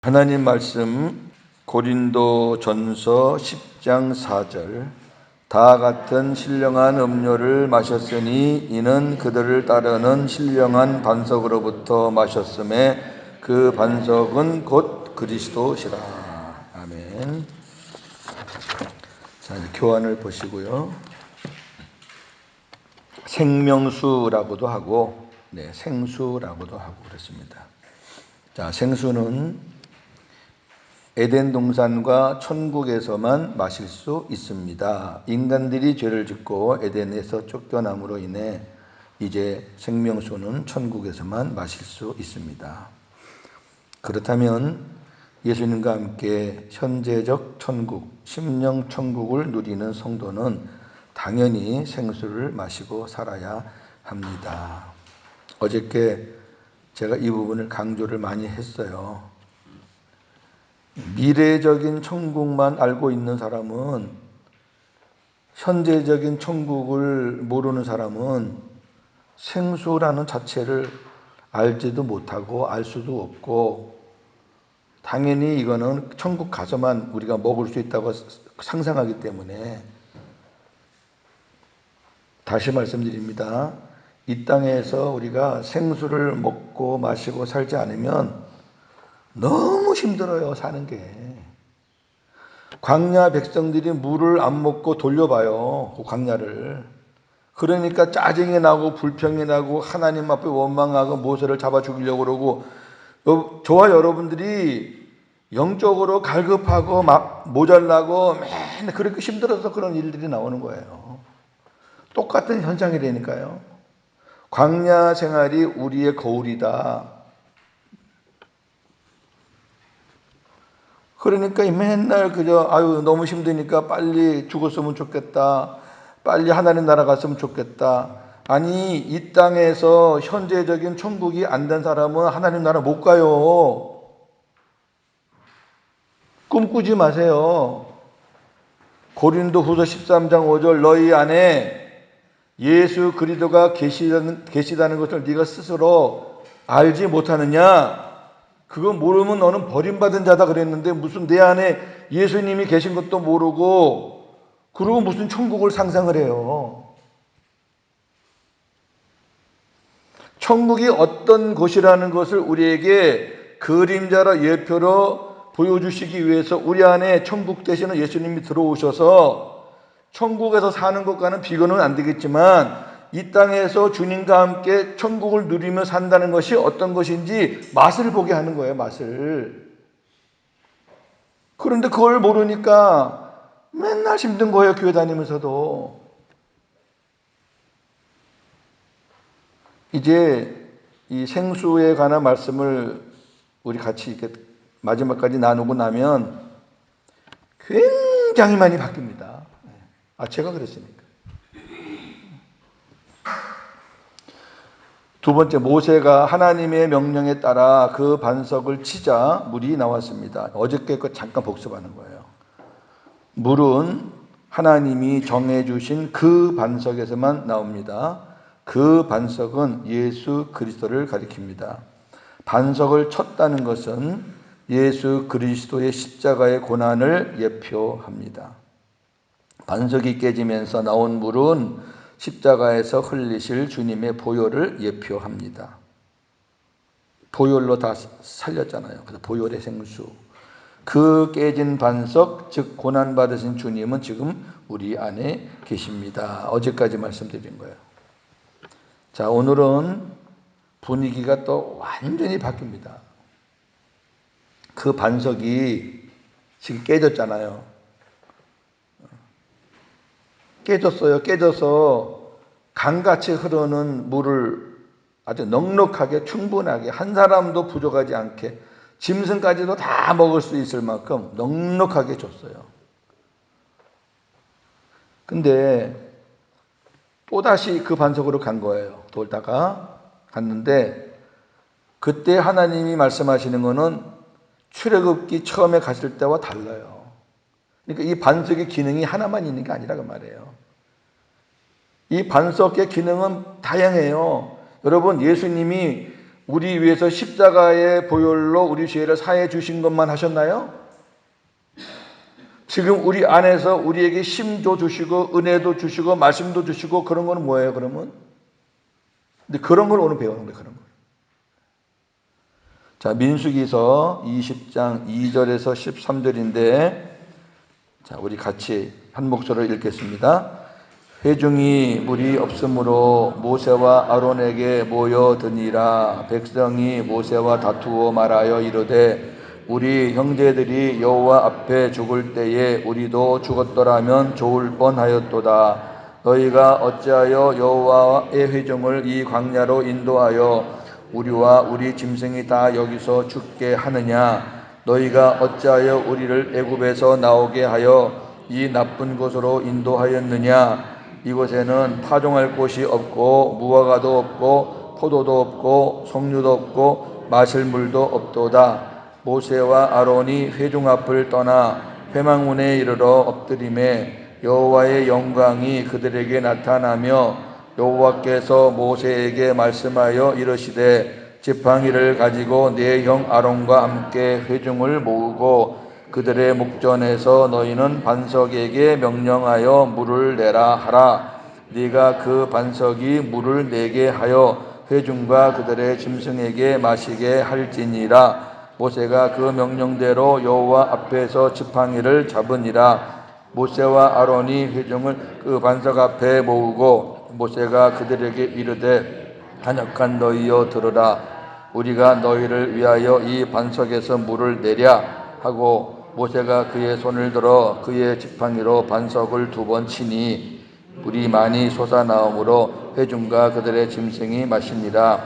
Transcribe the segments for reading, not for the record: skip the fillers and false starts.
하나님 말씀 고린도전서 10장 4절 다 같은 신령한 음료를 마셨으니 이는 그들을 따르는 신령한 반석으로부터 마셨음에 그 반석은 곧 그리스도시라. 아멘. 자, 교환을 보시고요. 생명수라고도 하고 생수라고도 하고 그렇습니다. 자, 생수는 에덴 동산과 천국에서만 마실 수 있습니다. 인간들이 죄를 짓고 에덴에서 쫓겨남으로 인해 이제 생명수는 천국에서만 마실 수 있습니다. 그렇다면 예수님과 함께 현재적 천국, 심령 천국을 누리는 성도는 당연히 생수를 마시고 살아야 합니다. 어저께 제가 이 부분을 강조를 많이 했어요. 미래적인 천국만 알고 있는 사람은, 현재적인 천국을 모르는 사람은 생수라는 자체를 알지도 못하고 알 수도 없고, 당연히 이거는 천국 가서만 우리가 먹을 수 있다고 상상하기 때문에, 다시 말씀드립니다. 이 땅에서 우리가 생수를 먹고 마시고 살지 않으면 너무 힘들어요, 사는 게. 광야 백성들이 물을 안 먹고 돌려봐요, 그 광야를. 그러니까 짜증이 나고 불평이 나고 하나님 앞에 원망하고 모세를 잡아 죽이려고 그러고, 저와 여러분들이 영적으로 갈급하고 모자라고 맨날 그렇게 힘들어서 그런 일들이 나오는 거예요. 똑같은 현상이라니까요. 광야 생활이 우리의 거울이다. 그러니까 맨날 그저 너무 힘드니까 빨리 죽었으면 좋겠다. 빨리 하나님 나라 갔으면 좋겠다. 아니, 이 땅에서 현재적인 천국이 안 된 사람은 하나님 나라 못 가요. 꿈꾸지 마세요. 고린도후서 13장 5절 너희 안에 예수 그리스도가 계시다는 것을 네가 스스로 알지 못하느냐? 그거 모르면 너는 버림받은 자다 그랬는데 무슨 내 안에 예수님이 계신 것도 모르고 그리고 무슨 천국을 상상을 해요. 천국이 어떤 곳이라는 것을 우리에게 그림자로 예표로 보여주시기 위해서 우리 안에 천국 되시는 예수님이 들어오셔서 천국에서 사는 것과는 비교는 안 되겠지만 이 땅에서 주님과 함께 천국을 누리며 산다는 것이 어떤 것인지 맛을 보게 하는 거예요, 맛을. 그런데 그걸 모르니까 맨날 힘든 거예요, 교회 다니면서도. 이제 이 생수에 관한 말씀을 우리 같이 이렇게 마지막까지 나누고 나면 굉장히 많이 바뀝니다. 제가 그랬으니까. 두 번째, 모세가 하나님의 명령에 따라 그 반석을 치자 물이 나왔습니다. 어저께 거 잠깐 복습하는 거예요. 물은 하나님이 정해주신 그 반석에서만 나옵니다. 그 반석은 예수 그리스도를 가리킵니다. 반석을 쳤다는 것은 예수 그리스도의 십자가의 고난을 예표합니다. 반석이 깨지면서 나온 물은 십자가에서 흘리실 주님의 보혈을 예표합니다. 보혈로 다 살렸잖아요. 그래서 보혈의 생수. 그 깨진 반석, 즉 고난받으신 주님은 지금 우리 안에 계십니다. 어제까지 말씀드린 거예요. 자, 오늘은 분위기가 또 완전히 바뀝니다. 그 반석이 지금 깨졌잖아요. 깨졌어요. 깨져서 강같이 흐르는 물을 아주 넉넉하게 충분하게 한 사람도 부족하지 않게 짐승까지도 다 먹을 수 있을 만큼 넉넉하게 줬어요. 근데 또다시 그 반석으로 간 거예요. 돌다가 갔는데 그때 하나님이 말씀하시는 거는 출애굽기 처음에 갔을 때와 달라요. 그러니까 이 반석의 기능이 하나만 있는 게 아니라 그 말이에요. 이 반석의 기능은 다양해요. 여러분, 예수님이 우리 위해서 십자가의 보혈로 우리 죄를 사해 주신 것만 하셨나요? 지금 우리 안에서 우리에게 힘도 주시고 은혜도 주시고 말씀도 주시고 그런 거는 뭐예요, 그러면? 근데 그런 걸 오늘 배우는 거예요, 그런 걸. 자, 민수기서 20장 2절에서 13절인데, 자, 우리 같이 한 목소리로 읽겠습니다. 회중이 물이 없으므로 모세와 아론에게 모여드니라. 백성이 모세와 다투어 말하여 이르되 우리 형제들이 여호와 앞에 죽을 때에 우리도 죽었더라면 좋을 뻔하였도다. 너희가 어찌하여 여호와의 회중을 이 광야로 인도하여 우리와 우리 짐승이 다 여기서 죽게 하느냐? 너희가 어찌하여 우리를 애굽에서 나오게 하여 이 나쁜 곳으로 인도하였느냐? 이곳에는 파종할 곳이 없고 무화과도 없고 포도도 없고 석류도 없고 마실 물도 없도다. 모세와 아론이 회중 앞을 떠나 회막문에 이르러 엎드림에 여호와의 영광이 그들에게 나타나며 여호와께서 모세에게 말씀하여 이르시되 지팡이를 가지고 네 형 아론과 함께 회중을 모으고 그들의 목전에서 너희는 반석에게 명령하여 물을 내라 하라. 네가 그 반석이 물을 내게 하여 회중과 그들의 짐승에게 마시게 할지니라. 모세가 그 명령대로 여호와 앞에서 지팡이를 잡으니라. 모세와 아론이 회중을 그 반석 앞에 모으고 모세가 그들에게 이르되 한역한 너희여 들으라. 우리가 너희를 위하여 이 반석에서 물을 내랴 하고 모세가 그의 손을 들어 그의 지팡이로 반석을 2번 치니 물이 많이 솟아나오므로 회중과 그들의 짐승이 마시니라.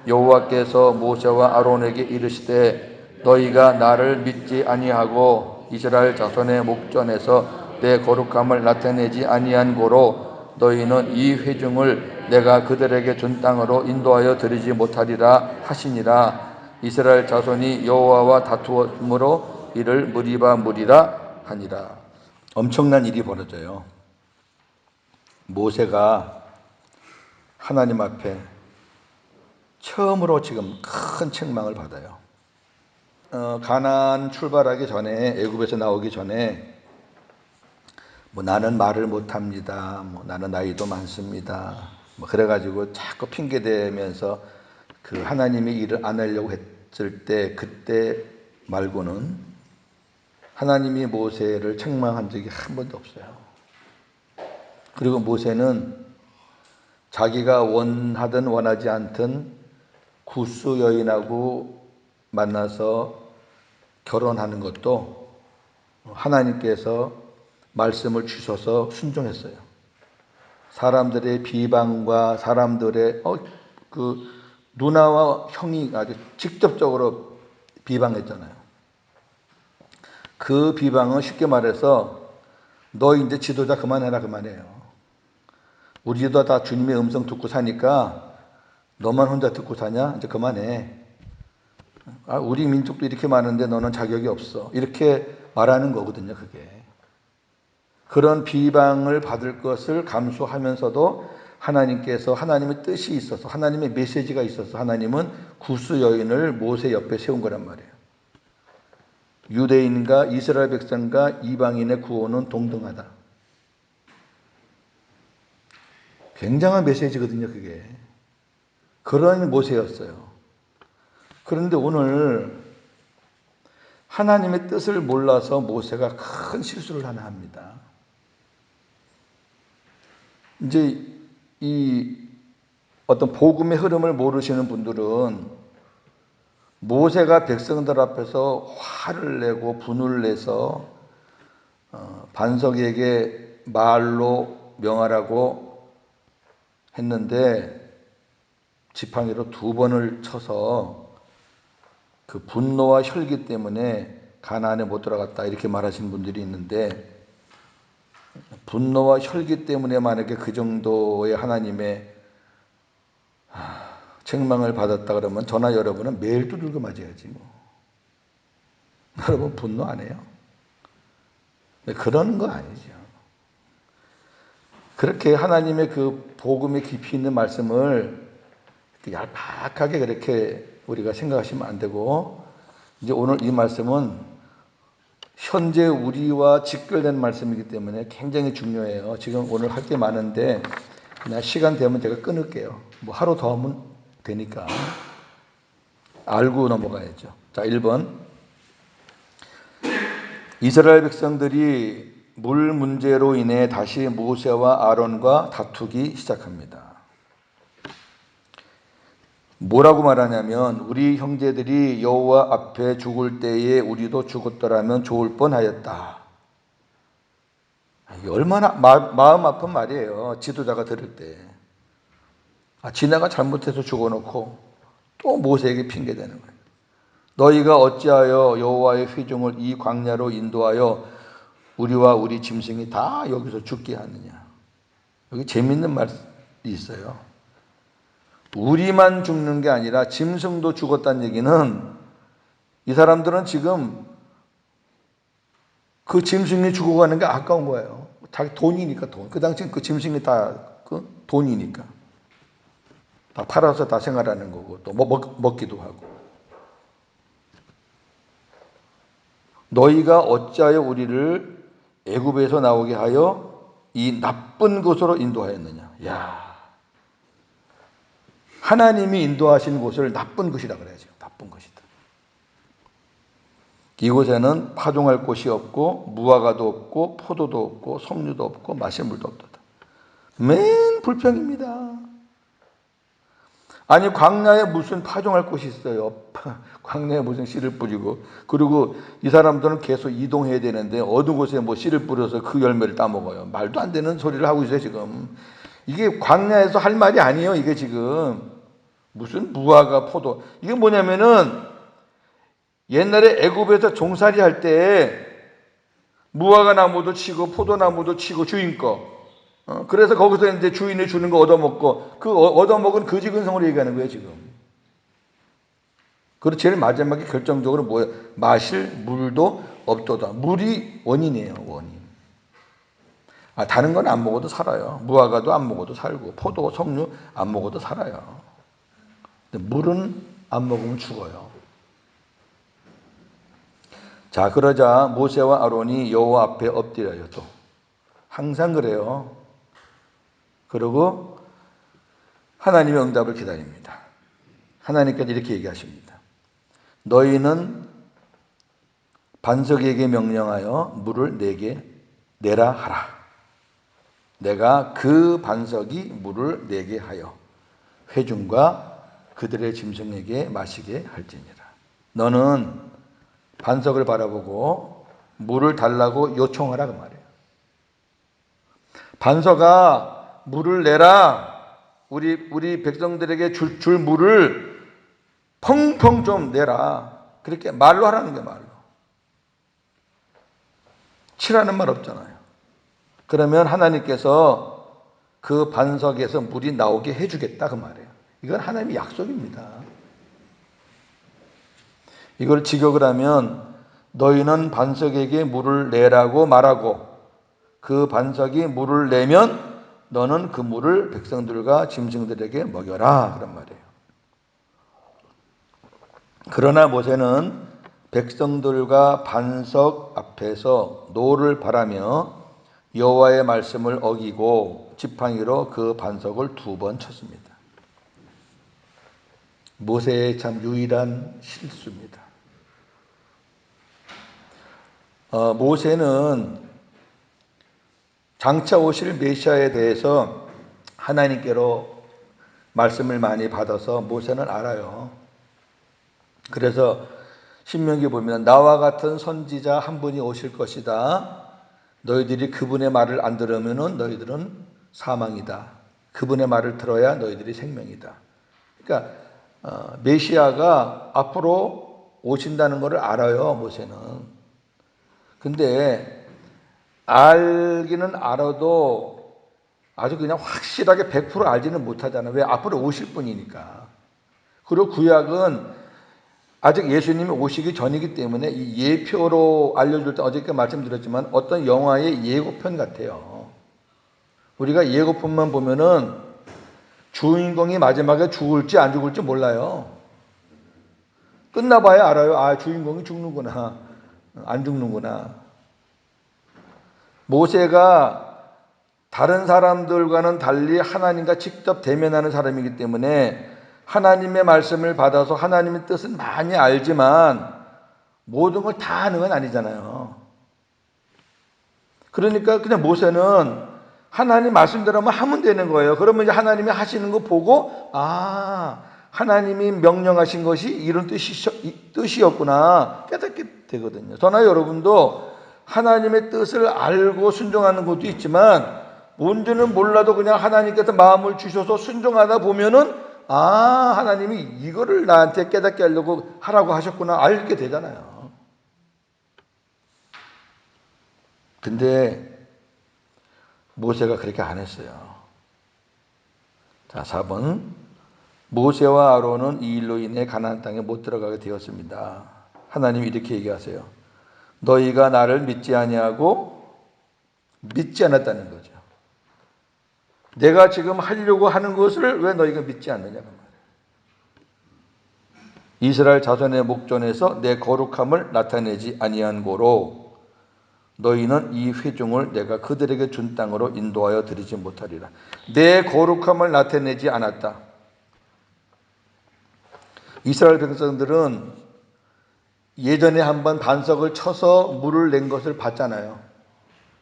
여호와께서 모세와 아론에게 이르시되 너희가 나를 믿지 아니하고 이스라엘 자손의 목전에서 내 거룩함을 나타내지 아니한 고로 너희는 이 회중을 내가 그들에게 준 땅으로 인도하여 드리지 못하리라 하시니라. 이스라엘 자손이 여호와와 다투었으므로 이를 무리바 무리라 하니라. 엄청난 일이 벌어져요. 모세가 하나님 앞에 처음으로 지금 큰 책망을 받아요. 가나안 출발하기 전에, 애굽에서 나오기 전에 뭐 나는 말을 못합니다. 뭐 나는 나이도 많습니다. 뭐 그래가지고 자꾸 핑계 대면서 그 하나님이 일을 안 하려고 했을 때 그때 말고는 하나님이 모세를 책망한 적이 한 번도 없어요. 그리고 모세는 자기가 원하든 원하지 않든 구스 여인하고 만나서 결혼하는 것도 하나님께서 말씀을 주셔서 순종했어요. 사람들의 비방과 사람들의 그 누나와 형이 아주 직접적으로 비방했잖아요. 그 비방은 쉽게 말해서 너 이제 지도자 그만해라 그 말이에요. 우리도 다 주님의 음성 듣고 사니까 너만 혼자 듣고 사냐? 이제 그만해. 우리 민족도 이렇게 많은데 너는 자격이 없어. 이렇게 말하는 거거든요, 그게. 그런 비방을 받을 것을 감수하면서도 하나님께서 하나님의 뜻이 있어서 하나님의 메시지가 있어서 하나님은 구스 여인을 모세 옆에 세운 거란 말이에요. 유대인과 이스라엘 백성과 이방인의 구원은 동등하다. 굉장한 메시지거든요, 그게. 그런 모세였어요. 그런데 오늘 하나님의 뜻을 몰라서 모세가 큰 실수를 하나 합니다. 이제 이 어떤 복음의 흐름을 모르시는 분들은 모세가 백성들 앞에서 화를 내고 분을 내서 반석에게 말로 명하라고 했는데 지팡이로 2번을 쳐서 그 분노와 혈기 때문에 가나안에 못 들어갔다 이렇게 말하시는 분들이 있는데 분노와 혈기 때문에 만약에 그 정도의 하나님의 책망을 받았다 그러면 저나 여러분은 매일 두들겨 맞아야지 뭐. 여러분 분노 안 해요? 그런 거 아니죠. 그렇게 하나님의 그 복음의 깊이 있는 말씀을 얄팍하게 그렇게 우리가 생각하시면 안 되고, 이제 오늘 이 말씀은 현재 우리와 직결된 말씀이기 때문에 굉장히 중요해요. 지금 오늘 할 게 많은데 그냥 시간 되면 제가 끊을게요. 뭐 하루 더 하면 되니까 알고 넘어가야죠. 자, 1번. 이스라엘 백성들이 물 문제로 인해 다시 모세와 아론과 다투기 시작합니다. 뭐라고 말하냐면 우리 형제들이 여호와 앞에 죽을 때에 우리도 죽었더라면 좋을 뻔하였다. 이게 얼마나 마음 아픈 말이에요. 지도자가 들을 때. 지네가 잘못해서 죽어놓고 또 모세에게 핑계대는 거예요. 너희가 어찌하여 여호와의 회중을 이 광야로 인도하여 우리와 우리 짐승이 다 여기서 죽게 하느냐. 여기 재밌는 말이 있어요. 우리만 죽는 게 아니라 짐승도 죽었다는 얘기는 이 사람들은 지금 그 짐승이 죽어가는 게 아까운 거예요. 자기 돈이니까 돈. 그 당시엔 그 짐승이 다 그 돈이니까. 다 팔아서 다 생활하는 거고 또 먹기도 하고. 너희가 어찌하여 우리를 애굽에서 나오게 하여 이 나쁜 곳으로 인도하였느냐. 야, 하나님이 인도하신 곳을 나쁜 곳이라 그래야죠. 나쁜 곳이다. 이곳에는 파종할 곳이 없고 무화과도 없고 포도도 없고 석류도 없고 마실 물도 없도다. 맨 불평입니다. 아니 광야에 무슨 파종할 곳이 있어요. 광야에 무슨 씨를 뿌리고, 그리고 이 사람들은 계속 이동해야 되는데 어느 곳에 뭐 씨를 뿌려서 그 열매를 따먹어요. 말도 안 되는 소리를 하고 있어요 지금. 이게 광야에서 할 말이 아니에요. 이게 지금 무슨 무화과 포도, 이게 뭐냐면은 옛날에 애굽에서 종살이 할 때 무화과 나무도 치고 포도나무도 치고 주인 거, 그래서 거기서 이제 주인이 주는 거 얻어먹고, 그 얻어먹은 거지근성으로 얘기하는 거예요 지금. 그리고 제일 마지막에 결정적으로 뭐예요? 마실 물도 없도다. 물이 원인이에요, 원인. 다른 건 안 먹어도 살아요. 무화과도 안 먹어도 살고 포도, 석류 안 먹어도 살아요. 근데 물은 안 먹으면 죽어요. 자, 그러자 모세와 아론이 여호와 앞에 엎드려요. 또 항상 그래요. 그리고 하나님의 응답을 기다립니다. 하나님께서 이렇게 얘기하십니다. 너희는 반석에게 명령하여 물을 내게 내라 하라. 내가 그 반석이 물을 내게 하여 회중과 그들의 짐승에게 마시게 할지니라. 너는 반석을 바라보고 물을 달라고 요청하라 그 말이에요. 반석아 물을 내라. 우리 백성들에게 줄 물을 펑펑 좀 내라. 그렇게 말로 하라는 게 말로. 치라는 말 없잖아요. 그러면 하나님께서 그 반석에서 물이 나오게 해주겠다 그 말이에요. 이건 하나님의 약속입니다. 이걸 직역을 하면 너희는 반석에게 물을 내라고 말하고 그 반석이 물을 내면 너는 그 물을 백성들과 짐승들에게 먹여라 그런 말이에요. 그러나 모세는 백성들과 반석 앞에서 노를 바라며 여호와의 말씀을 어기고 지팡이로 그 반석을 2번 쳤습니다. 모세의 참 유일한 실수입니다. 모세는 장차 오실 메시아에 대해서 하나님께로 말씀을 많이 받아서 모세는 알아요. 그래서 신명기 보면 나와 같은 선지자 한 분이 오실 것이다. 너희들이 그분의 말을 안 들으면 너희들은 사망이다. 그분의 말을 들어야 너희들이 생명이다. 그러니까 메시아가 앞으로 오신다는 것을 알아요, 모세는. 근데 알기는 알아도 아주 그냥 확실하게 100% 알지는 못하잖아요. 왜? 앞으로 오실 분이니까. 그리고 구약은 아직 예수님이 오시기 전이기 때문에 이 예표로 알려줄 때 어저께 말씀드렸지만 어떤 영화의 예고편 같아요. 우리가 예고편만 보면은 주인공이 마지막에 죽을지 안 죽을지 몰라요. 끝나봐야 알아요. 아, 주인공이 죽는구나. 안 죽는구나. 모세가 다른 사람들과는 달리 하나님과 직접 대면하는 사람이기 때문에 하나님의 말씀을 받아서 하나님의 뜻은 많이 알지만 모든 걸 다 아는 건 아니잖아요. 그러니까 그냥 모세는 하나님 말씀대로만 하면 되는 거예요. 그러면 이제 하나님이 하시는 거 보고, 아, 하나님이 명령하신 것이 이런 뜻이었구나 깨닫게 되거든요. 저나 여러분도 하나님의 뜻을 알고 순종하는 것도 있지만 뭔지는 몰라도 그냥 하나님께서 마음을 주셔서 순종하다 보면은, 아, 하나님이 이거를 나한테 깨닫게 하려고 하라고 하셨구나 알게 되잖아요. 근데 모세가 그렇게 안 했어요. 자, 4번. 모세와 아론은 이 일로 인해 가나안 땅에 못 들어가게 되었습니다. 하나님이 이렇게 얘기하세요. 너희가 나를 믿지 아니하고 믿지 않았다는 거죠. 내가 지금 하려고 하는 것을 왜 너희가 믿지 않느냐고 말이에요. 이스라엘 자손의 목전에서 내 거룩함을 나타내지 아니한 고로 너희는 이 회중을 내가 그들에게 준 땅으로 인도하여 드리지 못하리라. 내 거룩함을 나타내지 않았다. 이스라엘 백성들은 예전에 한번 반석을 쳐서 물을 낸 것을 봤잖아요.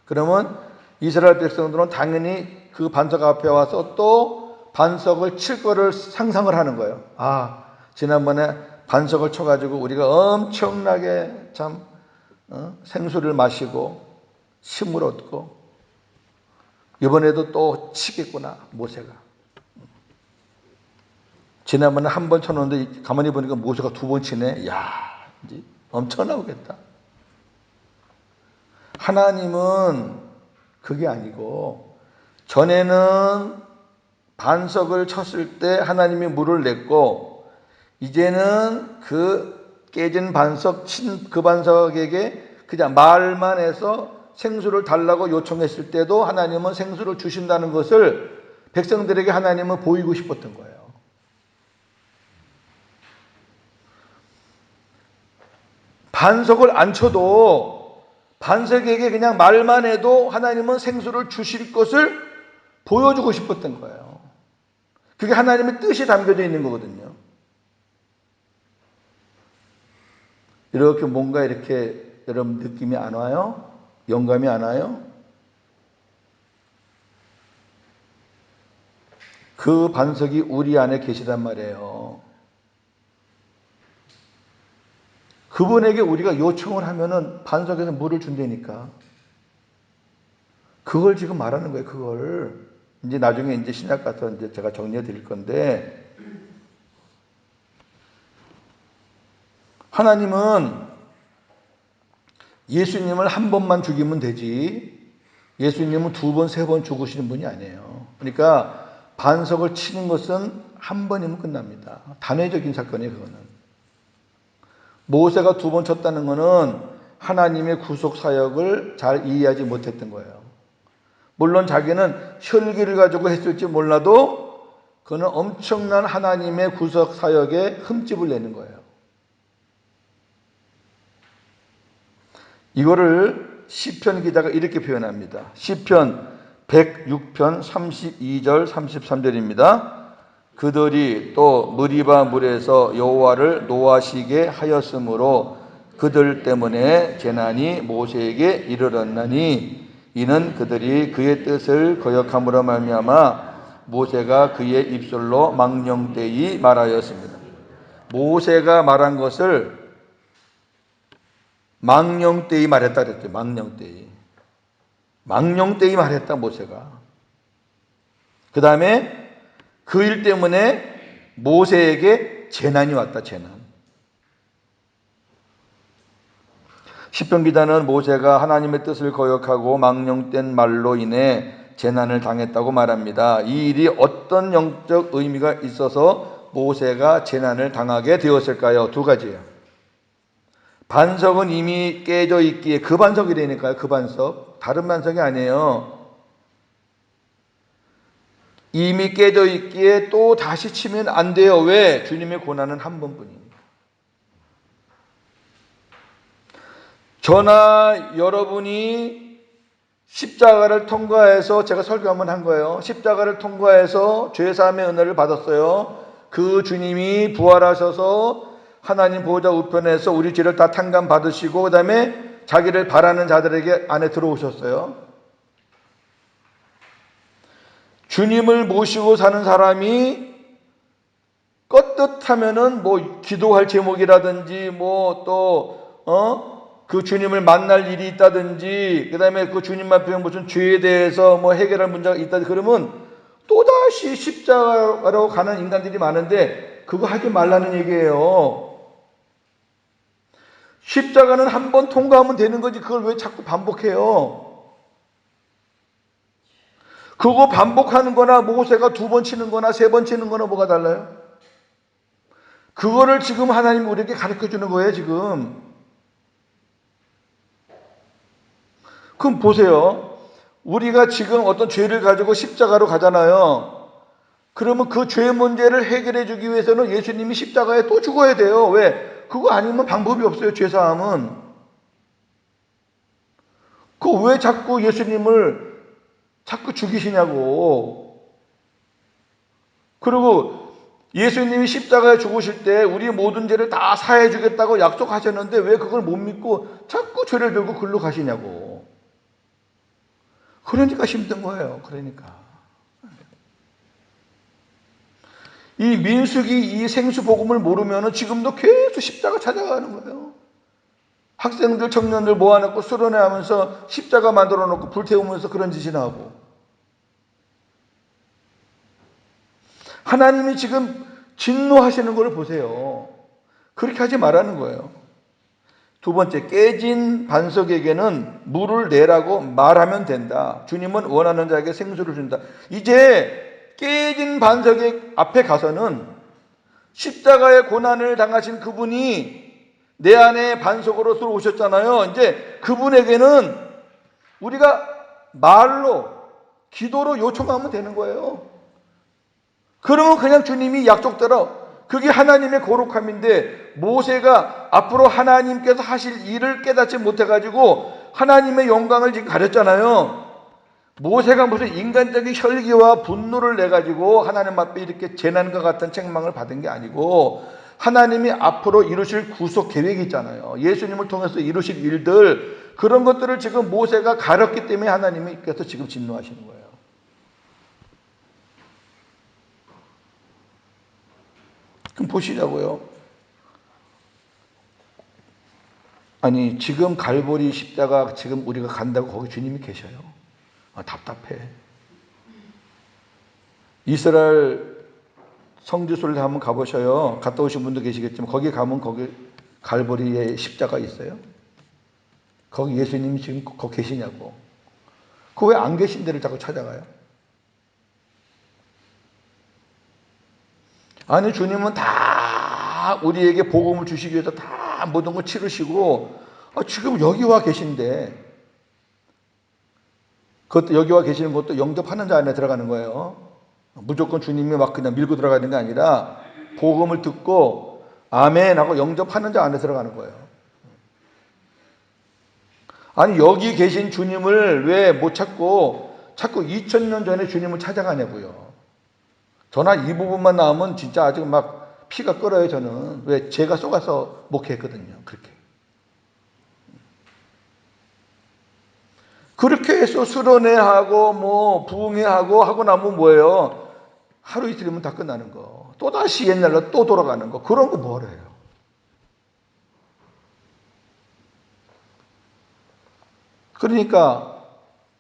그러면 이스라엘 백성들은 당연히 그 반석 앞에 와서 또 반석을 칠 거를 상상을 하는 거예요. 아, 지난번에 반석을 쳐가지고 우리가 엄청나게 참 생수를 마시고 힘을 얻고 이번에도 또 치겠구나 모세가. 지난번에 한 번 쳤는데 가만히 보니까 모세가 2번 치네. 야, 이제 엄청나겠다. 하나님은 그게 아니고 전에는 반석을 쳤을 때 하나님이 물을 냈고 이제는 그 깨진 반석 친 그 반석에게 그냥 말만 해서 생수를 달라고 요청했을 때도 하나님은 생수를 주신다는 것을 백성들에게 하나님은 보이고 싶었던 거예요. 반석을 안 쳐도 반석에게 그냥 말만 해도 하나님은 생수를 주실 것을 보여주고 싶었던 거예요. 그게 하나님의 뜻이 담겨져 있는 거거든요. 이렇게 뭔가 이렇게 여러분 느낌이 안 와요? 영감이 안 와요? 그 반석이 우리 안에 계시단 말이에요. 그분에게 우리가 요청을 하면은 반석에서 물을 준다니까. 그걸 지금 말하는 거예요. 그걸 이제 나중에 이제 신약 가서 이제 제가 정리해 드릴 건데 하나님은 예수님을 한 번만 죽이면 되지 예수님은 2번, 3번 죽으시는 분이 아니에요. 그러니까 반석을 치는 것은 한 번이면 끝납니다. 단회적인 사건이에요. 그거는. 모세가 2번 쳤다는 것은 하나님의 구속 사역을 잘 이해하지 못했던 거예요. 물론 자기는 혈기를 가지고 했을지 몰라도 그는 엄청난 하나님의 구속 사역에 흠집을 내는 거예요. 이거를 시편 기자가 이렇게 표현합니다. 시편 106편 32절 33절입니다. 그들이 또 무리바 물에서 여호와를 노하시게 하였으므로 그들 때문에 재난이 모세에게 이르렀나니 이는 그들이 그의 뜻을 거역함으로 말미암아 모세가 그의 입술로 망령되이 말하였습니다. 모세가 말한 것을 망령되이 말했다 그랬죠. 망령되이 말했다 모세가. 그 다음에 그 일 때문에 모세에게 재난이 왔다. 재난. 시편 기자는 모세가 하나님의 뜻을 거역하고 망령된 말로 인해 재난을 당했다고 말합니다. 이 일이 어떤 영적 의미가 있어서 모세가 재난을 당하게 되었을까요? 2가지예요. 반석은 이미 깨져 있기에 그 반석이라니까요. 그 반석. 다른 반석이 아니에요. 이미 깨져 있기에 또 다시 치면 안 돼요. 왜? 주님의 고난은 한 번뿐입니다. 저나 여러분이 십자가를 통과해서, 제가 설교 한번 한 거예요. 십자가를 통과해서 죄사함의 은혜를 받았어요. 그 주님이 부활하셔서 하나님 보호자 우편에서 우리 죄를 다 탕감 받으시고 그 다음에 자기를 바라는 자들에게 안에 들어오셨어요. 주님을 모시고 사는 사람이 껐듯하면은 뭐 기도할 제목이라든지 뭐 또 그 주님을 만날 일이 있다든지 그 다음에 그 주님 앞에 무슨 죄에 대해서 뭐 해결할 문제가 있다든지 그러면 또다시 십자가로 가는 인간들이 많은데 그거 하지 말라는 얘기예요. 십자가는 한 번 통과하면 되는 거지 그걸 왜 자꾸 반복해요? 그거 반복하는 거나 모세가 2번 치는 거나 3번 치는 거나 뭐가 달라요? 그거를 지금 하나님 우리에게 가르쳐 주는 거예요, 지금. 그럼 보세요. 우리가 지금 어떤 죄를 가지고 십자가로 가잖아요. 그러면 그 죄 문제를 해결해 주기 위해서는 예수님이 십자가에 또 죽어야 돼요. 왜? 그거 아니면 방법이 없어요, 죄사함은. 그 왜 자꾸 예수님을 자꾸 죽이시냐고. 그리고 예수님이 십자가에 죽으실 때 우리 모든 죄를 다 사해 주겠다고 약속하셨는데 왜 그걸 못 믿고 자꾸 죄를 들고 글로 가시냐고. 그러니까 힘든 거예요. 그러니까. 이 민수기 이 생수 복음을 모르면 지금도 계속 십자가 찾아가는 거예요. 학생들 청년들 모아놓고 수련회 하면서 십자가 만들어 놓고 불태우면서 그런 짓이나 하고. 하나님이 지금 진노하시는 걸 보세요. 그렇게 하지 말라는 거예요. 2번째, 깨진 반석에게는 물을 내라고 말하면 된다. 주님은 원하는 자에게 생수를 준다. 이제 깨진 반석의 앞에 가서는 십자가의 고난을 당하신 그분이 내 안에 반석으로 들어오셨잖아요. 이제 그분에게는 우리가 말로, 기도로 요청하면 되는 거예요. 그러면 그냥 주님이 약속대로 그게 하나님의 거룩함인데 모세가 앞으로 하나님께서 하실 일을 깨닫지 못해가지고 하나님의 영광을 지금 가렸잖아요. 모세가 무슨 인간적인 혈기와 분노를 내가지고 하나님 앞에 이렇게 재난과 같은 책망을 받은 게 아니고 하나님이 앞으로 이루실 구속 계획이 있잖아요. 예수님을 통해서 이루실 일들 그런 것들을 지금 모세가 가렸기 때문에 하나님께서 지금 진노하시는 거예요. 그럼 보시자고요. 아니 지금 갈보리 십자가 지금 우리가 간다고 거기 주님이 계셔요. 답답해. 이스라엘 성지순례 한번 가보셔요. 갔다 오신 분도 계시겠지만 거기 가면 거기 갈보리에 십자가 있어요. 거기 예수님이 지금 거기 계시냐고. 그 왜 안 계신 데를 자꾸 찾아가요? 아니 주님은 다 우리에게 복음을 주시기 위해서 다 모든 걸 치르시고 지금 여기 와 계신데 그것도 여기 와 계시는 것도 영접하는 자 안에 들어가는 거예요. 무조건 주님이 막 그냥 밀고 들어가는 게 아니라 복음을 듣고 아멘 하고 영접하는 자 안에 들어가는 거예요. 아니 여기 계신 주님을 왜 못 찾고 자꾸 2000년 전에 주님을 찾아가냐고요. 저나 이 부분만 나오면 진짜 아직 막 피가 끓어요. 저는 왜 제가 속아서 목회했거든요. 그렇게 해서 수련회하고 뭐 부흥회하고 하고 나면 뭐예요? 하루 이틀이면 다 끝나는 거. 또다시 옛날로 또 돌아가는 거. 그런 거 뭐래요? 그러니까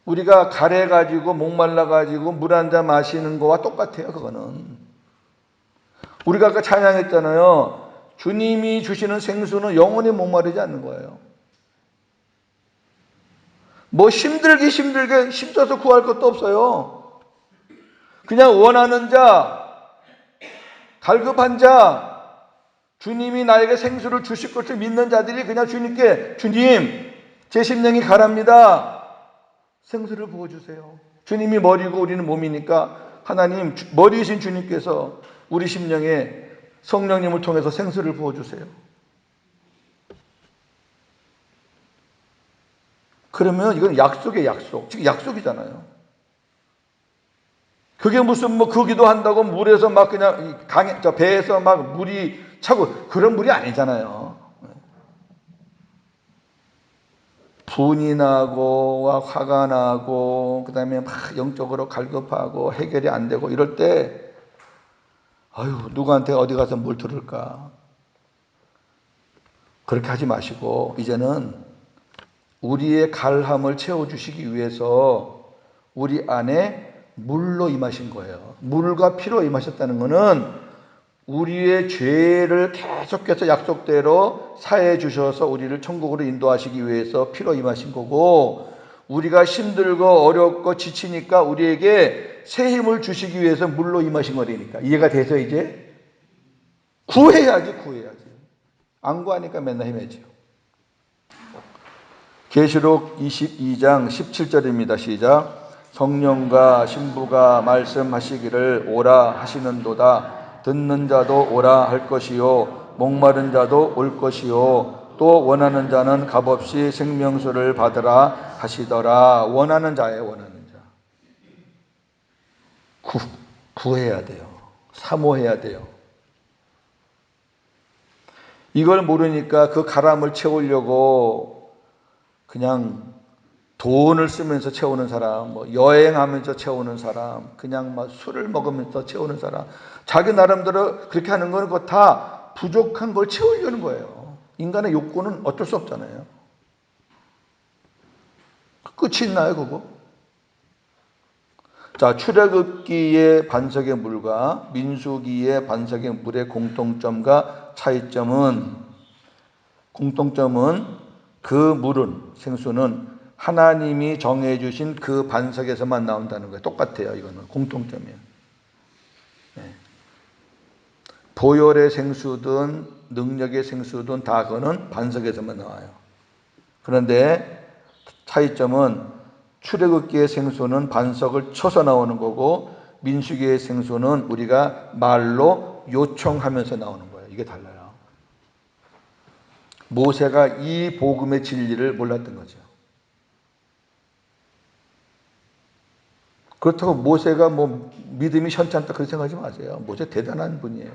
우리가 가래가지고 목말라가지고 물 한 잔 마시는 거와 똑같아요. 그거는. 우리가 아까 찬양했잖아요. 주님이 주시는 생수는 영원히 목마르지 않는 거예요. 뭐 힘들게 힘써서 구할 것도 없어요. 그냥 원하는 자, 갈급한 자, 주님이 나에게 생수를 주실 것을 믿는 자들이 그냥 주님께 주님 제 심령이 가랍니다. 생수를 부어주세요. 주님이 머리고 우리는 몸이니까 하나님, 머리이신 주님께서 우리 심령에 성령님을 통해서 생수를 부어주세요. 그러면 이건 약속의 약속. 즉 약속이잖아요. 그게 무슨 그 기도한다고 물에서 막 그냥 배에서 막 물이 차고 그런 물이 아니잖아요. 분이 나고 화가 나고 그다음에 막 영적으로 갈급하고 해결이 안 되고 이럴 때 누구한테 어디 가서 뭘 들을까? 그렇게 하지 마시고 이제는 우리의 갈함을 채워주시기 위해서 우리 안에 물로 임하신 거예요. 물과 피로 임하셨다는 것은 우리의 죄를 계속해서 약속대로 사해 주셔서 우리를 천국으로 인도하시기 위해서 피로 임하신 거고, 우리가 힘들고 어렵고 지치니까 우리에게 새 힘을 주시기 위해서 물로 임하신 거라니까. 이해가 돼서 이제 구해야지. 안 구하니까 맨날 헤매죠. 계시록 22장 17절입니다. 시작. 성령과 신부가 말씀하시기를 오라 하시는도다. 듣는 자도 오라 할 것이요 목마른 자도 올 것이요 또 원하는 자는 값없이 생명수를 받으라 하시더라. 원하는 자예요. 원하는 자. 구해야 돼요. 사모해야 돼요. 이걸 모르니까 그 가람을 채우려고 그냥 돈을 쓰면서 채우는 사람, 여행하면서 채우는 사람, 그냥 술을 먹으면서 채우는 사람, 자기 나름대로 그렇게 하는 건 그거 다 부족한 걸 채우려는 거예요. 인간의 욕구는 어쩔 수 없잖아요. 끝이 있나요, 그거? 자, 출애굽기의 반석의 물과 민수기의 반석의 물의 공통점과 차이점은, 그 물은, 생수는 하나님이 정해주신 그 반석에서만 나온다는 거예요. 똑같아요. 이거는 공통점이에요. 네. 보혈의 생수든 능력의 생수든 다 그거는 반석에서만 나와요. 그런데 차이점은 출애굽기의 생수는 반석을 쳐서 나오는 거고, 민수기의 생수는 우리가 말로 요청하면서 나오는 거예요. 이게 달라요. 모세가 이 복음의 진리를 몰랐던 거죠. 그렇다고 모세가 믿음이 현찮다 그렇게 생각하지 마세요. 모세 대단한 분이에요.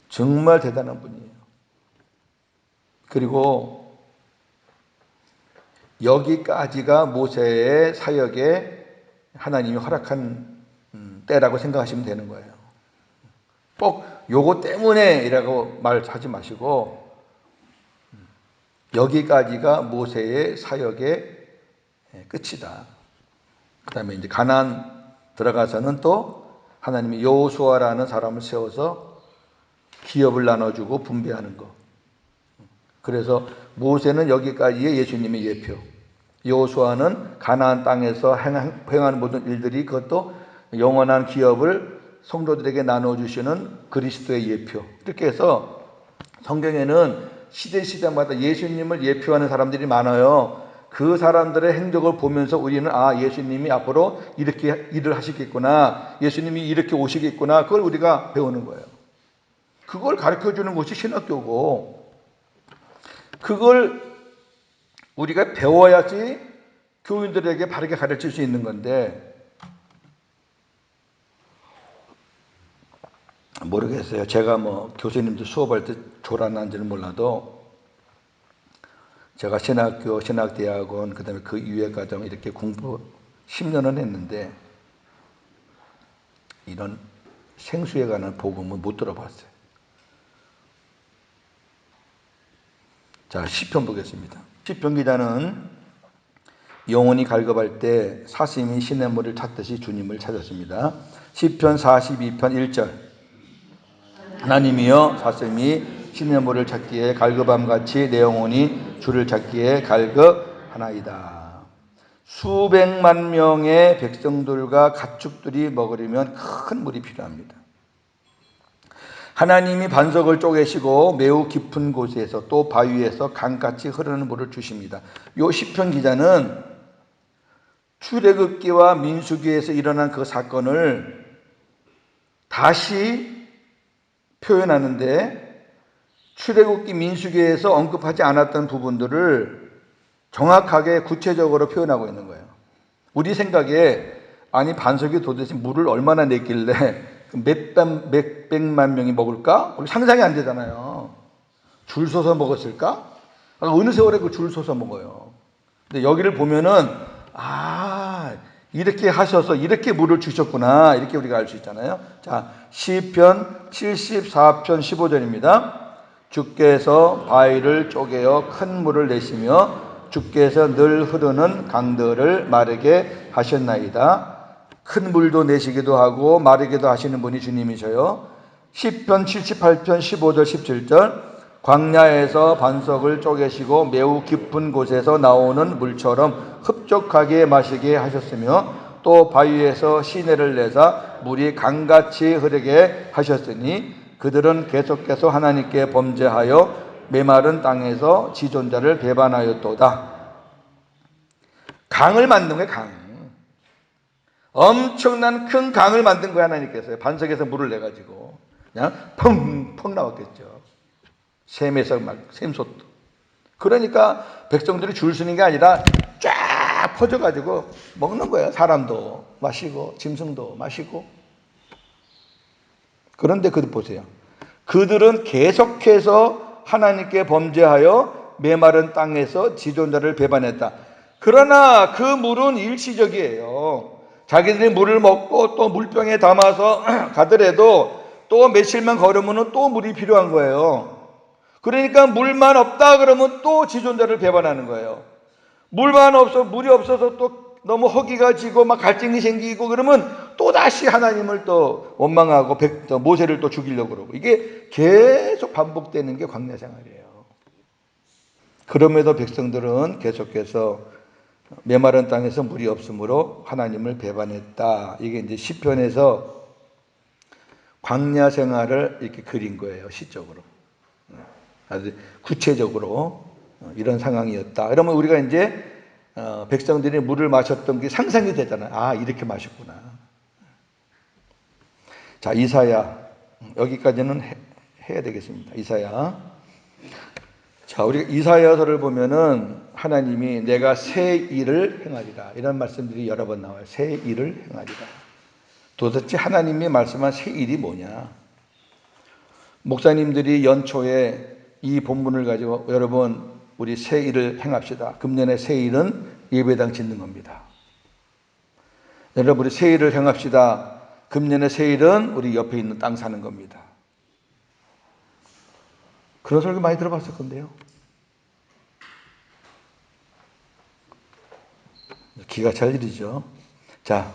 정말 대단한 분이에요. 그리고 여기까지가 모세의 사역에 하나님이 허락한 때라고 생각하시면 되는 거예요. 꼭 요거 때문에라고 말하지 마시고, 여기까지가 모세의 사역의 끝이다. 그 다음에 이제 가나안 들어가서는 또 하나님이 여호수아라는 사람을 세워서 기업을 나눠주고 분배하는 거. 그래서 모세는 여기까지의 예수님의 예표, 여호수아는 가나안 땅에서 행하는 모든 일들이 그것도 영원한 기업을 성도들에게 나눠주시는 그리스도의 예표. 이렇게 해서 성경에는 시대마다 예수님을 예표하는 사람들이 많아요. 그 사람들의 행적을 보면서 우리는 예수님이 앞으로 이렇게 일을 하시겠구나, 예수님이 이렇게 오시겠구나, 그걸 우리가 배우는 거예요. 그걸 가르쳐주는 것이 신학교고, 그걸 우리가 배워야지 교인들에게 바르게 가르칠 수 있는 건데, 모르겠어요. 제가 교수님들 수업할 때 졸아난지는 몰라도, 제가 신학교, 신학대학원, 그 다음에 그 이외 과정 이렇게 공부 10년은 했는데, 이런 생수에 관한 복음은 못 들어봤어요. 자, 시편 보겠습니다. 시편 기자는 영혼이 갈급할 때 사슴이 시냇물을 찾듯이 주님을 찾았습니다. 시편 42편 1절. 하나님이여, 사슴이 시냇물을 찾기에 갈급함같이 내 영혼이 주를 찾기에 갈급하나이다. 수백만 명의 백성들과 가축들이 먹으려면 큰 물이 필요합니다. 하나님이 반석을 쪼개시고 매우 깊은 곳에서 또 바위에서 강같이 흐르는 물을 주십니다. 요 시편 기자는 출애굽기와 민수기에서 일어난 그 사건을 다시 표현하는데 출애굽기 민수기에서 언급하지 않았던 부분들을 정확하게 구체적으로 표현하고 있는 거예요. 우리 생각에 아니 반석이 도대체 물을 얼마나 냈길래 몇백만 명이 먹을까? 상상이 안 되잖아요. 줄 서서 먹었을까? 어느 세월에 그 줄 서서 먹어요. 근데 여기를 보면은 이렇게 하셔서 이렇게 물을 주셨구나 이렇게 우리가 알 수 있잖아요. 자, 시편 74편 15절입니다. 주께서 바위를 쪼개어 큰 물을 내시며 주께서 늘 흐르는 강들을 마르게 하셨나이다. 큰 물도 내시기도 하고 마르기도 하시는 분이 주님이셔요. 시편 78편 15절 17절 광야에서 반석을 쪼개시고 매우 깊은 곳에서 나오는 물처럼 흡족하게 마시게 하셨으며 또 바위에서 시내를 내사 물이 강같이 흐르게 하셨으니 그들은 계속해서 하나님께 범죄하여 메마른 땅에서 지존자를 배반하였도다. 강을 만든 거예요. 강. 엄청난 큰 강을 만든 거예요. 하나님께서요. 반석에서 물을 내가지고 그냥 펑펑 나왔겠죠. 샘에서 막 샘솟도. 그러니까 백성들이 줄 서는 게 아니라 쫙 퍼져가지고 먹는 거예요. 사람도 마시고 짐승도 마시고. 그런데 그들 보세요. 그들은 계속해서 하나님께 범죄하여 메마른 땅에서 지존자를 배반했다. 그러나 그 물은 일시적이에요. 자기들이 물을 먹고 또 물병에 담아서 가더라도 또 며칠만 걸으면 또 물이 필요한 거예요. 그러니까 물만 없다 그러면 또 지존자를 배반하는 거예요. 물이 없어서 또 너무 허기가 지고 막 갈증이 생기고 그러면 또 다시 하나님을 또 원망하고 모세를 또 죽이려고 그러고 이게 계속 반복되는 게 광야 생활이에요. 그럼에도 백성들은 계속해서 메마른 땅에서 물이 없으므로 하나님을 배반했다. 이게 이제 시편에서 광야 생활을 이렇게 그린 거예요. 시적으로. 아주 구체적으로 이런 상황이었다. 그러면 우리가 이제 백성들이 물을 마셨던 게 상상이 되잖아요. 이렇게 마셨구나. 자, 이사야. 여기까지는 해야 되겠습니다. 이사야. 자, 우리가 이사야서를 보면은 하나님이 내가 새 일을 행하리라. 이런 말씀들이 여러 번 나와요. 새 일을 행하리라. 도대체 하나님이 말씀한 새 일이 뭐냐? 목사님들이 연초에 이 본문을 가지고 여러분 우리 새 일을 행합시다. 금년의 새 일은 예배당 짓는 겁니다. 여러분 우리 새 일을 행합시다. 금년의 새 일은 우리 옆에 있는 땅 사는 겁니다. 그런 설교 많이 들어봤을 건데요. 기가 찰 일이죠. 자,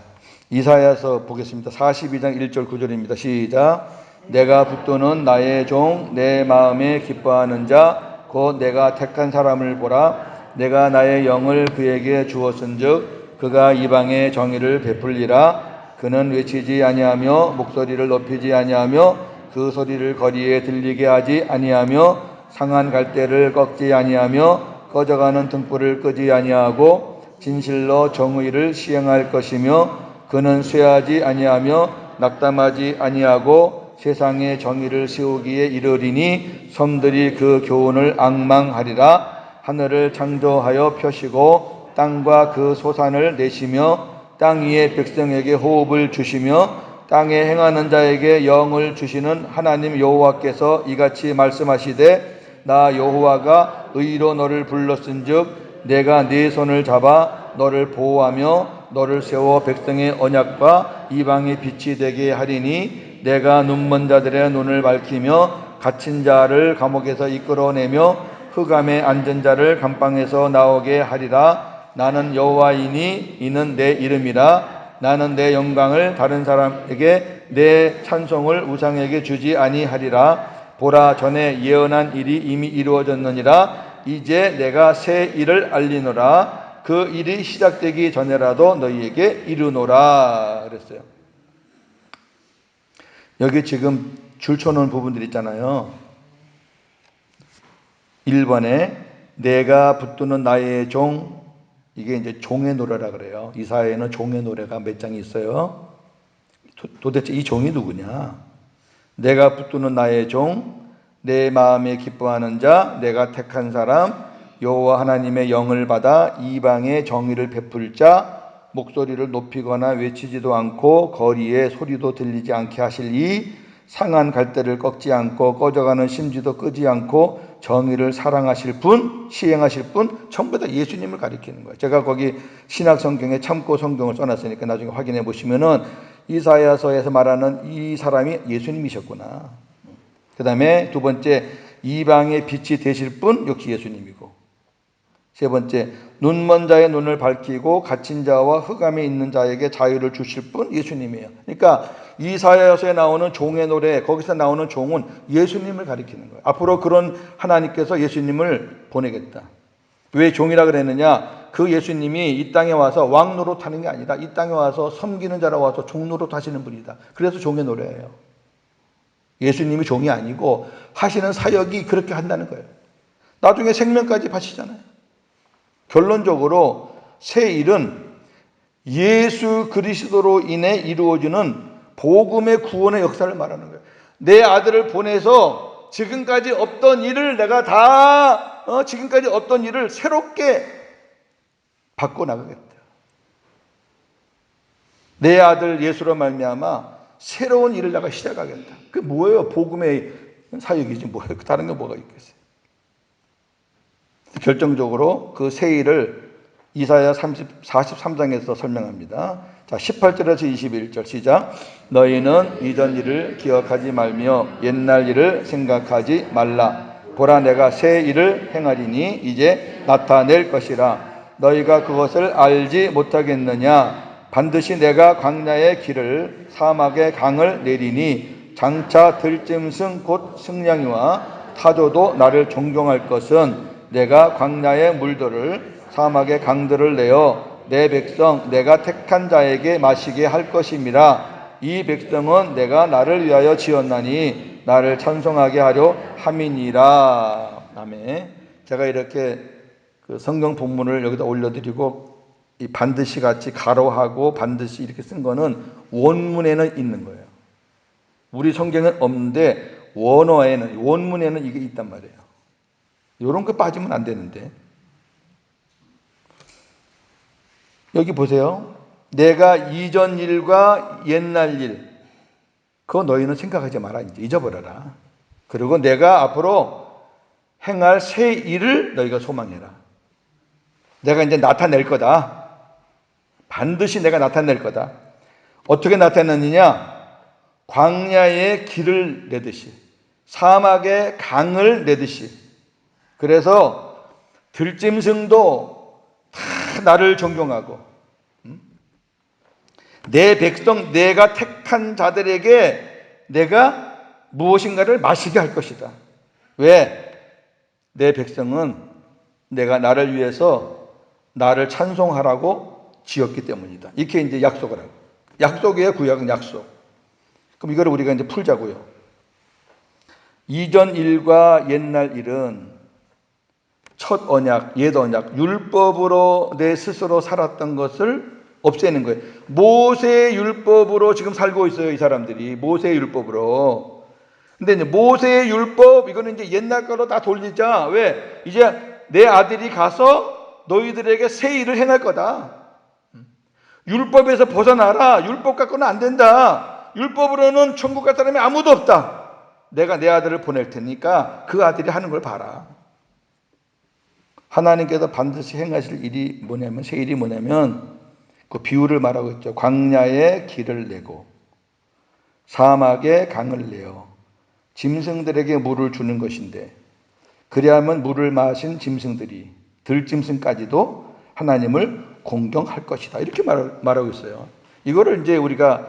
이사야서 보겠습니다. 42장 1절 9절입니다. 시작. 내가 붙드는 나의 종 내 마음에 기뻐하는 자 곧 내가 택한 사람을 보라. 내가 나의 영을 그에게 주었은즉 그가 이방의 정의를 베풀리라. 그는 외치지 아니하며 목소리를 높이지 아니하며 그 소리를 거리에 들리게 하지 아니하며 상한 갈대를 꺾지 아니하며 꺼져가는 등불을 끄지 아니하고 진실로 정의를 시행할 것이며 그는 쇠하지 아니하며 낙담하지 아니하고 세상에 정의를 세우기에 이르리니 섬들이 그 교훈을 앙망하리라. 하늘을 창조하여 펴시고 땅과 그 소산을 내시며 땅 위의 백성에게 호흡을 주시며 땅에 행하는 자에게 영을 주시는 하나님 여호와께서 이같이 말씀하시되 나 여호와가 의로 너를 불렀은즉 내가 네 손을 잡아 너를 보호하며 너를 세워 백성의 언약과 이방의 빛이 되게 하리니 내가 눈먼 자들의 눈을 밝히며 갇힌 자를 감옥에서 이끌어내며 흑암에 앉은 자를 감방에서 나오게 하리라. 나는 여호와이니 이는 내 이름이라. 나는 내 영광을 다른 사람에게 내 찬송을 우상에게 주지 아니하리라. 보라 전에 예언한 일이 이미 이루어졌느니라. 이제 내가 새 일을 알리노라. 그 일이 시작되기 전에라도 너희에게 이르노라 그랬어요. 여기 지금 줄 쳐놓은 부분들 있잖아요. 1번에 내가 붙드는 나의 종 이게 이제 종의 노래라 그래요. 이사야에는 종의 노래가 몇 장이 있어요. 도대체 이 종이 누구냐? 내가 붙드는 나의 종, 내 마음에 기뻐하는 자, 내가 택한 사람, 여호와 하나님의 영을 받아 이방의 정의를 베풀 자, 목소리를 높이거나 외치지도 않고 거리에 소리도 들리지 않게 하실 이 상한 갈대를 꺾지 않고 꺼져가는 심지도 끄지 않고 정의를 사랑하실 분, 시행하실 분, 전부 다 예수님을 가리키는 거예요. 제가 거기 신약 성경에 참고 성경을 써놨으니까 나중에 확인해 보시면은 이사야서에서 말하는 이 사람이 예수님이셨구나. 그 다음에 두 번째, 이방의 빛이 되실 분 역시 예수님이고, 세 번째, 눈먼 자의 눈을 밝히고 갇힌 자와 흑암에 있는 자에게 자유를 주실 분 예수님이에요. 그러니까 이사야서에 나오는 종의 노래, 거기서 나오는 종은 예수님을 가리키는 거예요. 앞으로 그런 하나님께서 예수님을 보내겠다. 왜 종이라 그랬느냐? 그 예수님이 이 땅에 와서 왕 노릇하는 게 아니라 이 땅에 와서 섬기는 자라 와서 종 노릇하시는 분이다. 그래서 종의 노래예요. 예수님이 종이 아니고 하시는 사역이 그렇게 한다는 거예요. 나중에 생명까지 바치잖아요. 결론적으로 새 일은 예수 그리스도로 인해 이루어지는 복음의 구원의 역사를 말하는 거예요. 내 아들을 보내서 지금까지 없던 일을 내가 다 지금까지 없던 일을 새롭게 바꿔나가겠다. 내 아들 예수로 말미암아 새로운 일을 내가 시작하겠다. 그게 뭐예요? 복음의 사역이지 뭐예요? 다른 게 뭐가 있겠어요? 결정적으로 그 새 일을 이사야 43장에서 설명합니다. 자, 18절에서 21절 시작. 너희는 이전 일을 기억하지 말며 옛날 일을 생각하지 말라. 보라, 내가 새 일을 행하리니 이제 나타낼 것이라. 너희가 그것을 알지 못하겠느냐? 반드시 내가 광야의 길을 사막의 강을 내리니 장차 들짐승 곧 승냥이와 타조도 나를 존경할 것은 내가 광야의 물들을 사막의 강들을 내어 내 백성 내가 택한 자에게 마시게 할 것임이라. 이 백성은 내가 나를 위하여 지었나니 나를 찬송하게 하려 함이니라. 아멘. 제가 이렇게 그 성경 본문을 여기다 올려드리고 이 반드시 같이 가로하고 반드시 이렇게 쓴 거는 원문에는 있는 거예요. 우리 성경은 없는데 원문에는 이게 있단 말이에요. 이런 거 빠지면 안 되는데. 여기 보세요. 내가 이전 일과 옛날 일, 그거 너희는 생각하지 마라. 이제 잊어버려라. 그리고 내가 앞으로 행할 새 일을 너희가 소망해라. 내가 이제 나타낼 거다. 반드시 내가 나타낼 거다. 어떻게 나타내느냐? 광야의 길을 내듯이, 사막의 강을 내듯이. 그래서 들짐승도 다 나를 존경하고 내 백성 내가 택한 자들에게 내가 무엇인가를 마시게 할 것이다. 왜? 내 백성은 내가 나를 위해서 나를 찬송하라고 지었기 때문이다. 이렇게 이제 약속을 하고. 약속이에요, 구약은 약속. 그럼 이거를 우리가 이제 풀자고요. 이전 일과 옛날 일은 첫 언약, 옛 언약, 율법으로 내 스스로 살았던 것을 없애는 거예요. 모세의 율법으로 지금 살고 있어요, 이 사람들이. 모세의 율법으로. 근데 이제 모세의 율법, 이거는 이제 옛날 거로 다 돌리자. 왜? 이제 내 아들이 가서 너희들에게 새 일을 행할 거다. 율법에서 벗어나라. 율법 갖고는 안 된다. 율법으로는 천국 갈 사람이 아무도 없다. 내가 내 아들을 보낼 테니까 그 아들이 하는 걸 봐라. 하나님께서 반드시 행하실 일이 뭐냐면, 새 일이 뭐냐면 그 비유를 말하고 있죠. 광야의 길을 내고 사막의 강을 내어 짐승들에게 물을 주는 것인데, 그리하면 물을 마신 짐승들이 들짐승까지도 하나님을 공경할 것이다. 이렇게 말하고 있어요. 이거를 이제 우리가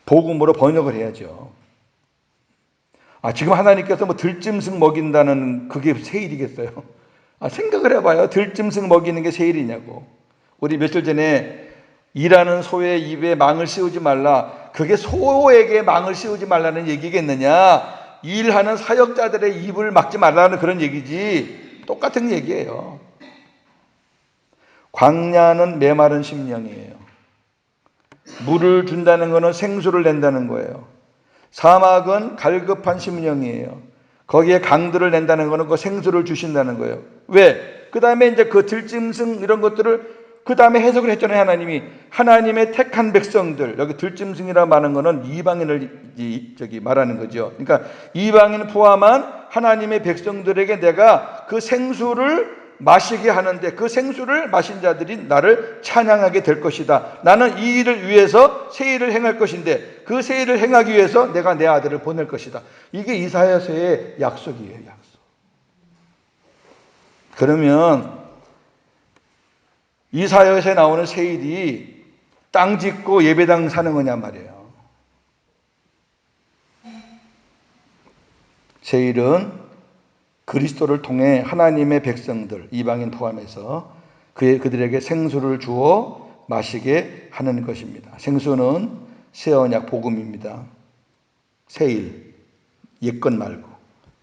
복음으로 번역을 해야죠. 지금 하나님께서 뭐 들짐승 먹인다는 그게 새 일이겠어요? 생각을 해봐요. 들짐승 먹이는 게 새 일이냐고. 우리 며칠 전에 일하는 소의 입에 망을 씌우지 말라. 그게 소에게 망을 씌우지 말라는 얘기겠느냐? 일하는 사역자들의 입을 막지 말라는 그런 얘기지. 똑같은 얘기예요. 광야는 메마른 심령이에요. 물을 준다는 것은 생수를 낸다는 거예요. 사막은 갈급한 심령이에요. 거기에 강들을 낸다는 것은 그 생수를 주신다는 거예요. 왜? 그 다음에 이제 그 들짐승 이런 것들을 그 다음에 해석을 했잖아요. 하나님이 하나님의 택한 백성들, 여기 들짐승이라 말하는 것은 이방인을 말하는 거죠. 그러니까 이방인 포함한 하나님의 백성들에게 내가 그 생수를 마시게 하는데 그 생수를 마신 자들이 나를 찬양하게 될 것이다. 나는 이 일을 위해서 새 일을 행할 것인데 그 새 일을 행하기 위해서 내가 내 아들을 보낼 것이다. 이게 이사야서의 약속이에요. 약속. 그러면 이사야서에 나오는 새 일이 땅 짓고 예배당 사는 거냐 말이에요. 새 일은 그리스도를 통해 하나님의 백성들, 이방인 포함해서 그들에게 생수를 주어 마시게 하는 것입니다. 생수는 새 언약 복음입니다. 새 일, 옛것 말고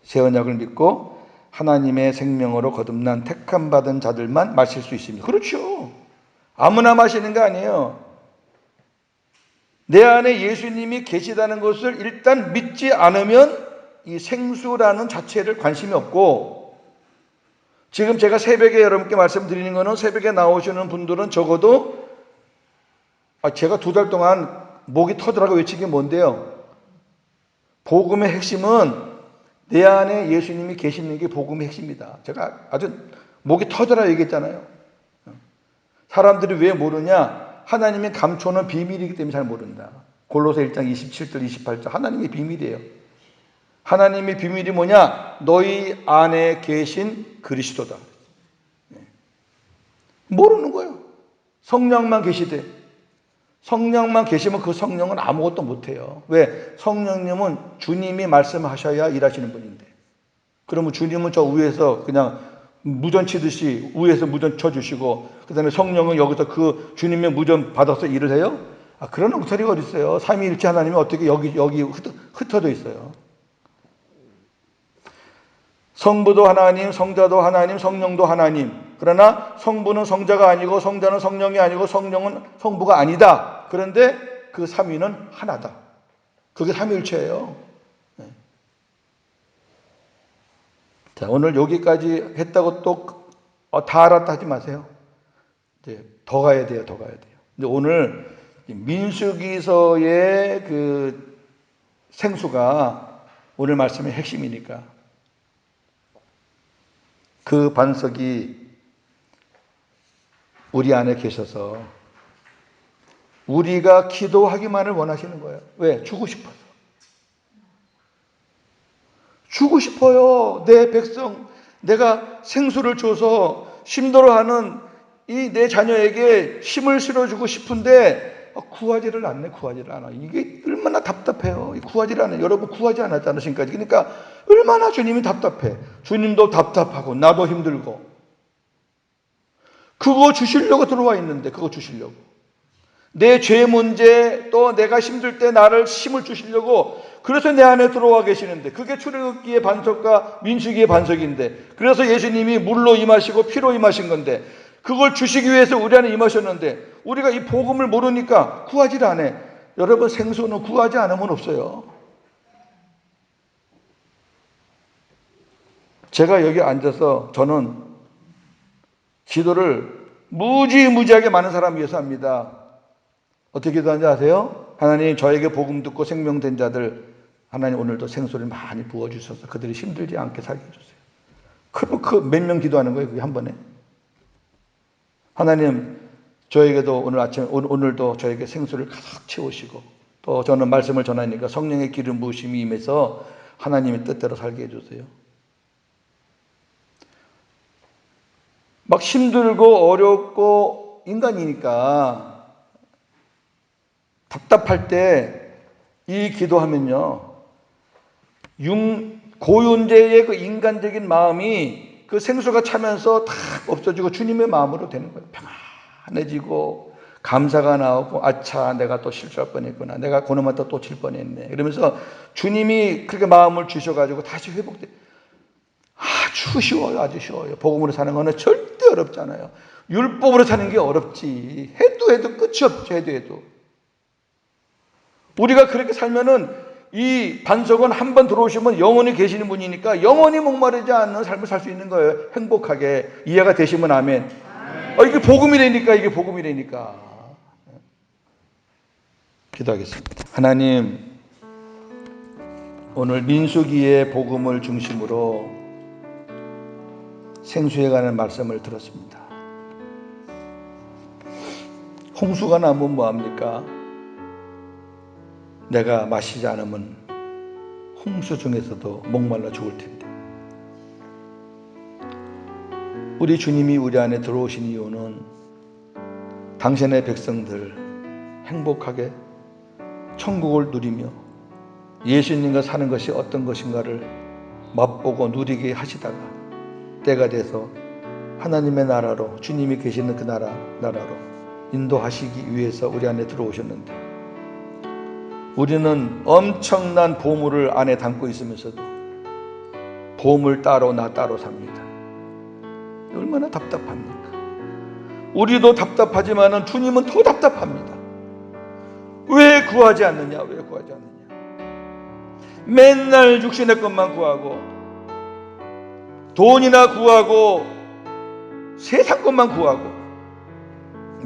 새 언약을 믿고 하나님의 생명으로 거듭난 택함 받은 자들만 마실 수 있습니다. 그렇죠. 아무나 마시는 거 아니에요. 내 안에 예수님이 계시다는 것을 일단 믿지 않으면 이 생수라는 자체를 관심이 없고, 지금 제가 새벽에 여러분께 말씀드리는 것은 새벽에 나오시는 분들은 적어도 제가 2달 동안 목이 터지라고 외친 게 뭔데요? 복음의 핵심은 내 안에 예수님이 계시는 게 복음의 핵심이다. 제가 아주 목이 터져라 얘기했잖아요. 사람들이 왜 모르냐? 하나님의 감초는 비밀이기 때문에 잘 모른다. 골로새 1장 27절 28절 하나님의 비밀이에요. 하나님의 비밀이 뭐냐? 너희 안에 계신 그리스도다. 모르는 거예요. 성령만 계시되. 성령만 계시면 그 성령은 아무것도 못해요. 왜? 성령님은 주님이 말씀하셔야 일하시는 분인데. 그러면 주님은 저 위에서 그냥 무전 치듯이 위에서 무전 쳐주시고 그 다음에 성령은 여기서 그 주님의 무전 받아서 일을 해요? 그런 엉터리가 어디 있어요. 삼위일체 하나님이 어떻게 여기 흩어져 있어요. 성부도 하나님, 성자도 하나님, 성령도 하나님. 그러나 성부는 성자가 아니고 성자는 성령이 아니고 성령은 성부가 아니다. 그런데 그 삼위는 하나다. 그게 삼위일체예요. 자, 오늘 여기까지 했다고 또 다 알았다 하지 마세요. 이제 더 가야 돼요. 더 가야 돼요. 근데 오늘 민수기서의 그 생수가 오늘 말씀의 핵심이니까 그 반석이 우리 안에 계셔서 우리가 기도하기만을 원하시는 거예요. 왜? 주고 싶어서. 주고 싶어요. 내 백성, 내가 생수를 줘서 힘들어하는 이 내 자녀에게 힘을 실어주고 싶은데 구하지를 않네. 구하지를 않아. 이게 얼마나 답답해요. 구하지를 않아요. 여러분 구하지 않았잖아요. 지금까지. 그러니까 얼마나 주님이 답답해. 주님도 답답하고 나도 힘들고. 그거 주시려고 들어와 있는데 그거 주시려고. 내 죄 문제 또 내가 힘들 때 나를 힘을 주시려고 그래서 내 안에 들어와 계시는데 그게 출애굽기의 반석과 민수기의 반석인데 그래서 예수님이 물로 임하시고 피로 임하신 건데 그걸 주시기 위해서 우리 안에 임하셨는데 우리가 이 복음을 모르니까 구하지를 않아. 여러분 생수는 구하지 않으면 없어요. 제가 여기 앉아서 저는 기도를 무지무지하게 많은 사람 위해서 합니다. 어떻게 기도하는지 아세요? 하나님 저에게 복음 듣고 생명된 자들 하나님 오늘도 생수를 많이 부어주셔서 그들이 힘들지 않게 살게 해주세요. 그럼 그 몇 명 기도하는 거예요? 그게 한 번에. 하나님 저에게도 오늘 아침 오늘도 저에게 생수를 가득 채우시고 또 저는 말씀을 전하니까 성령의 기름 부으심이 임해서 하나님의 뜻대로 살게 해주세요. 막 힘들고 어렵고 인간이니까 답답할 때 이 기도하면요 고윤재의 그 인간적인 마음이 그 생수가 차면서 다 없어지고 주님의 마음으로 되는 거예요. 평안해지고 감사가 나오고 아차 내가 또 실수할 뻔했구나. 내가 그놈한테 또 칠 뻔했네. 이러면서 주님이 그렇게 마음을 주셔가지고 다시 회복돼. 아주 쉬워요. 아주 쉬워요. 복음으로 사는 거는 절대 어렵잖아요. 율법으로 사는 게 어렵지. 해도 끝이 없죠. 해도. 우리가 그렇게 살면은 이 반석은 한 번 들어오시면 영원히 계시는 분이니까 영원히 목마르지 않는 삶을 살 수 있는 거예요. 행복하게. 이해가 되시면 아멘. 이게 복음이라니까. 기도하겠습니다. 하나님, 오늘 민수기의 복음을 중심으로 생수에 관한 말씀을 들었습니다. 홍수가 나면 뭐합니까? 내가 마시지 않으면 홍수 중에서도 목말라 죽을 텐데. 우리 주님이 우리 안에 들어오신 이유는 당신의 백성들 행복하게 천국을 누리며 예수님과 사는 것이 어떤 것인가를 맛보고 누리게 하시다가 때가 돼서 하나님의 나라로, 주님이 계시는 그 나라로 인도하시기 위해서 우리 안에 들어오셨는데, 우리는 엄청난 보물을 안에 담고 있으면서도 보물 따로 나 따로 삽니다. 얼마나 답답합니까? 우리도 답답하지만 주님은 더 답답합니다. 왜 구하지 않느냐? 맨날 육신의 것만 구하고 돈이나 구하고 세상 것만 구하고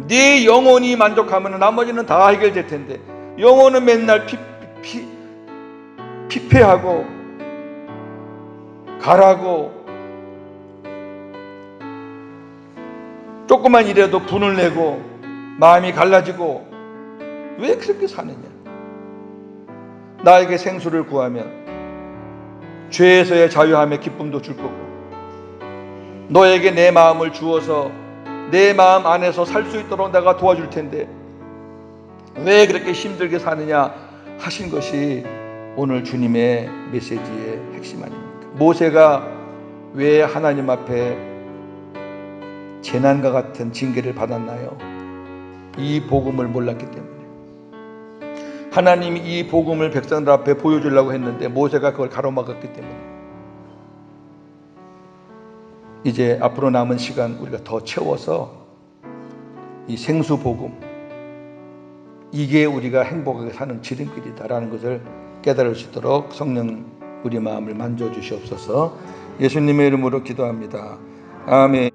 네 영혼이 만족하면 나머지는 다 해결될 텐데, 영혼은 맨날 피폐하고 가라고 조금만 일해도 분을 내고 마음이 갈라지고 왜 그렇게 사느냐? 나에게 생수를 구하면 죄에서의 자유함의 기쁨도 줄 거고, 너에게 내 마음을 주어서 내 마음 안에서 살 수 있도록 내가 도와줄 텐데 왜 그렇게 힘들게 사느냐 하신 것이 오늘 주님의 메시지의 핵심 아닙니까? 모세가 왜 하나님 앞에 재난과 같은 징계를 받았나요? 이 복음을 몰랐기 때문에. 하나님이 이 복음을 백성들 앞에 보여주려고 했는데 모세가 그걸 가로막았기 때문에. 이제 앞으로 남은 시간 우리가 더 채워서 이 생수 복음, 이게 우리가 행복하게 사는 지름길이다라는 것을 깨달을 수 있도록 성령 우리 마음을 만져주시옵소서. 예수님의 이름으로 기도합니다. 아멘.